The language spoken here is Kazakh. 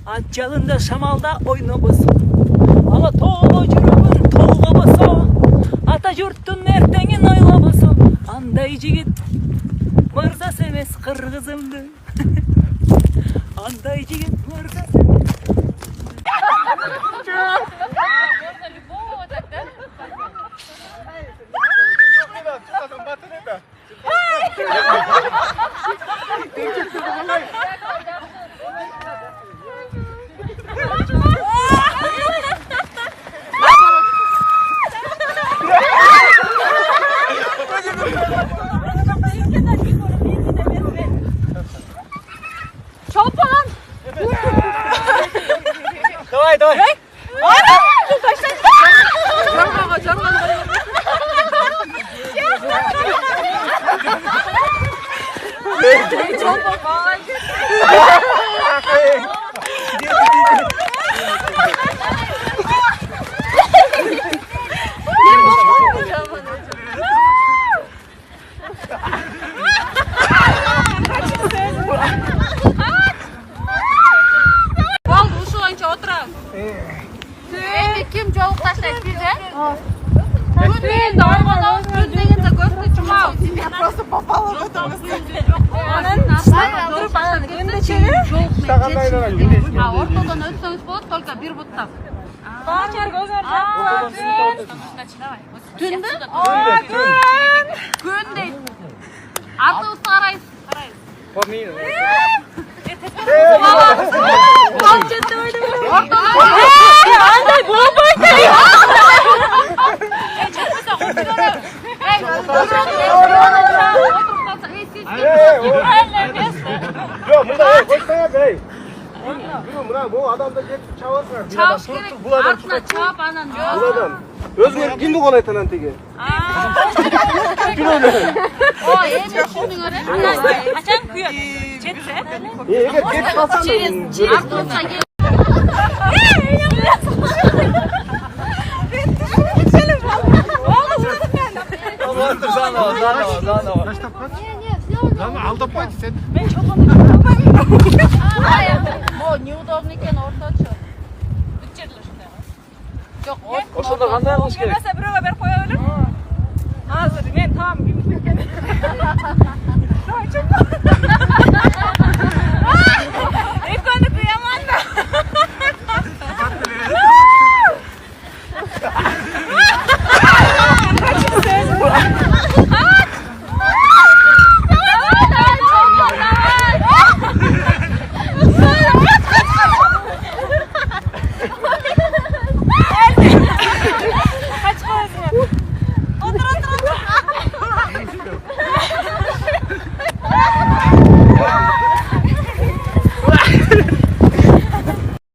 ат жалында шамалда ойнобосун. Ала тоого жүрөгүн толгобосо, ата журттун эртеңин ойлобосо, андай жигит мырзасы эмес кыргызымды. Андай жигит мырзасы эмес. Давай, давай. Kim joluk taşlayıp bir de? Gün darmadan gün degende göstü çumav. Просто попало в это Ортодон өтсөңүз болот, только бир буттап. Түндү? Күн дейт. Артыбызды карайсыз. Андай болбойт. Yok, burada koşmaya bey. Buna bu adamda geçip çağırsın. Çağış керек. Артына чаап анан жол. Buradan. Özgür kimdi konaytan antege? О, эми түшүндүң өрө. Качан күйөт? Жетсе? Eğer geç kalsan Артыбызга кел. aldап қойды сен. Мен чоқонду албаймын. Мо, неудобно экен орточо. Бүт жерде ушундай. Жок, Ошондо кандай кылыш керек? Келмесе бирөөгө берип кое берем. Азыр мен таам кимдики экен. Давай чоко. Экөөнүкү яман да. Качып сөз.